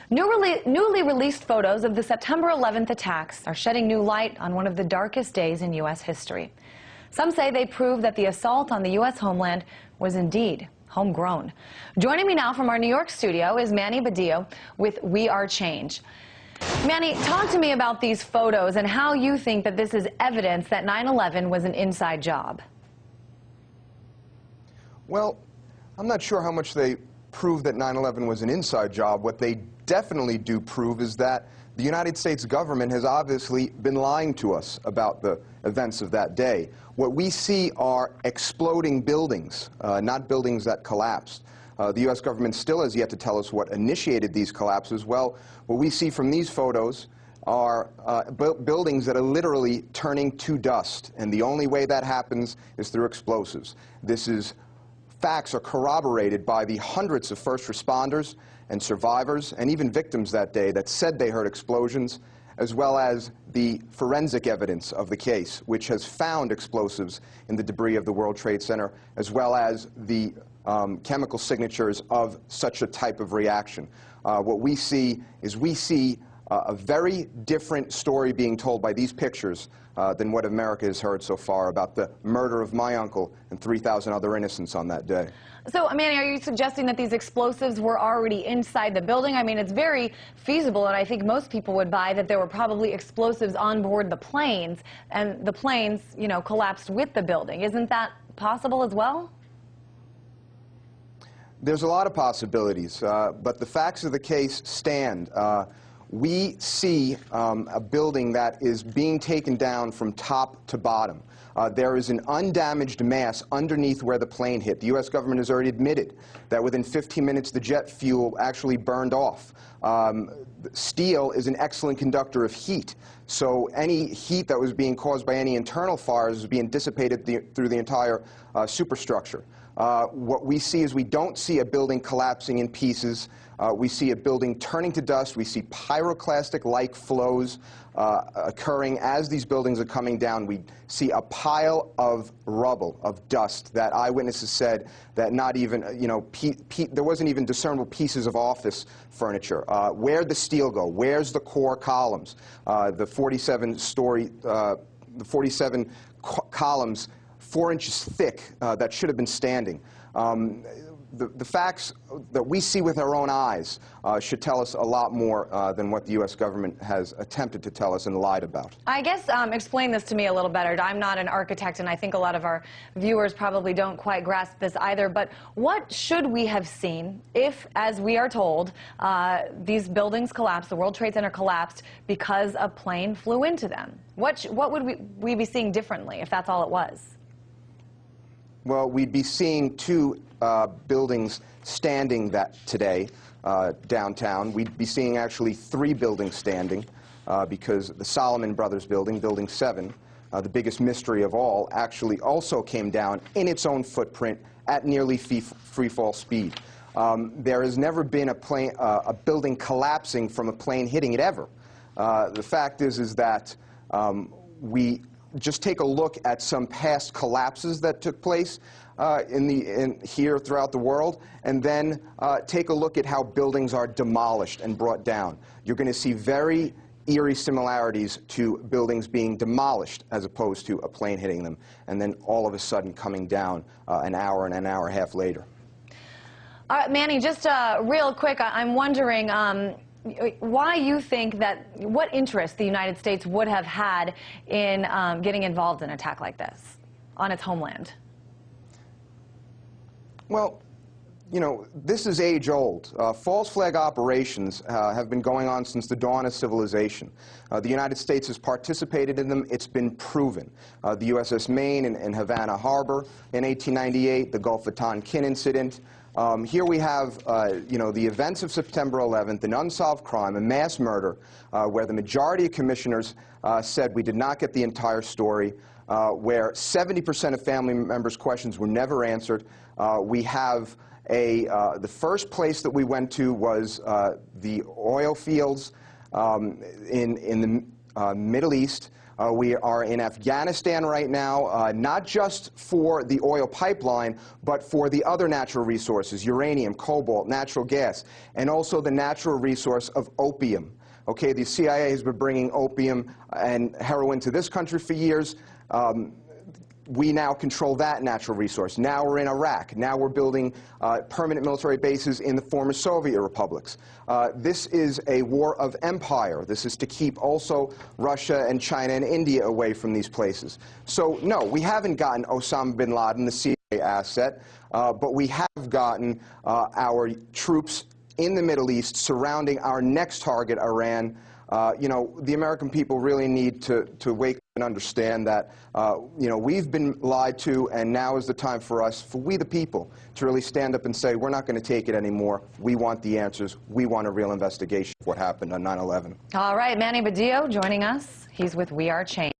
Newly released photos of the September 11th attacks are shedding new light on one of the darkest days in U.S. history. Some say they prove that the assault on the U.S. homeland was indeed homegrown. Joining me now from our New York studio is Manny Badillo with We Are Change. Manny, talk to me about these photos and how you think that this is evidence that 9/11 was an inside job. Well, I'm not sure how much they prove that 9/11 was an inside job. What they definitely do prove is that the United States government has obviously been lying to us about the events of that day. What we see are exploding buildings, not buildings that collapsed. The U.S. government still has yet to tell us what initiated these collapses. Well, what we see from these photos are buildings that are literally turning to dust, and the only way that happens is through explosives. Facts are corroborated by the hundreds of first responders and survivors and even victims that day that said they heard explosions, as well as the forensic evidence of the case, which has found explosives in the debris of the World Trade Center, as well as the chemical signatures of such a type of reaction. What we see is a very different story being told by these pictures than what America has heard so far about the murder of my uncle and 3,000 other innocents on that day. So, Manny, are you suggesting that these explosives were already inside the building? I mean, it's very feasible, and I think most people would buy that there were probably explosives on board the planes, and the planes, you know, collapsed with the building. Isn't that possible as well? There's a lot of possibilities, but the facts of the case stand. We see a building that is being taken down from top to bottom. There is an undamaged mass underneath where the plane hit. The U.S. government has already admitted that within 15 minutes the jet fuel actually burned off. Steel is an excellent conductor of heat, so any heat that was being caused by any internal fires was being dissipated through the entire superstructure. What we see is we don't see a building collapsing in pieces. We see a building turning to dust. We see pyroclastic-like flows occurring as these buildings are coming down. We see a pile of rubble, of dust, that eyewitnesses said that not even, you know, there wasn't even discernible pieces of office furniture. Where'd the steel go? Where's the core columns? The 47 columns 4 inches thick that should have been standing. The facts that we see with our own eyes should tell us a lot more than what the U.S. government has attempted to tell us and lied about. I guess explain this to me a little better. I'm not an architect, and I think a lot of our viewers probably don't quite grasp this either, but what should we have seen if, as we are told, these buildings collapsed, the World Trade Center collapsed because a plane flew into them? What would we be seeing differently if that's all it was? Well, we'd be seeing two buildings standing today downtown. We'd be seeing actually 3 buildings standing because the Solomon Brothers building, Building 7, the biggest mystery of all, actually also came down in its own footprint at nearly free fall speed. There has never been a building collapsing from a plane hitting it ever. The fact is that we just take a look at some past collapses that took place here throughout the world, and then take a look at how buildings are demolished and brought down. You're going to see very eerie similarities to buildings being demolished as opposed to a plane hitting them, and then all of a sudden coming down an hour and an hour and a half later. All right, Manny, just real quick, I'm wondering why you think that, what interest the United States would have had in getting involved in an attack like this on its homeland? Well, you know, this is age-old. False flag operations have been going on since the dawn of civilization. The United States has participated in them. It's been proven. The USS Maine in Havana Harbor in 1898, the Gulf of Tonkin incident. Here we have, you know, the events of September 11th, an unsolved crime, a mass murder, where the majority of commissioners said we did not get the entire story, where 70% of family members' questions were never answered. We have the first place that we went to was the oil fields in the Middle East, We are in Afghanistan right now, not just for the oil pipeline, but for the other natural resources, uranium, cobalt, natural gas, and also the natural resource of opium. Okay, the CIA has been bringing opium and heroin to this country for years. We now control that natural resource. Now we're in Iraq. Now we're building permanent military bases in the former Soviet republics. This is a war of empire. This is to keep also Russia and China and India away from these places. So, no, we haven't gotten Osama bin Laden, the CIA asset, but we have gotten our troops in the Middle East surrounding our next target, Iran. You know, the American people really need to wake up and understand that, you know, we've been lied to, and now is the time for us, for we the people, to really stand up and say, we're not going to take it anymore. We want the answers. We want a real investigation of what happened on 9/11. All right, Manny Badillo joining us. He's with We Are Change.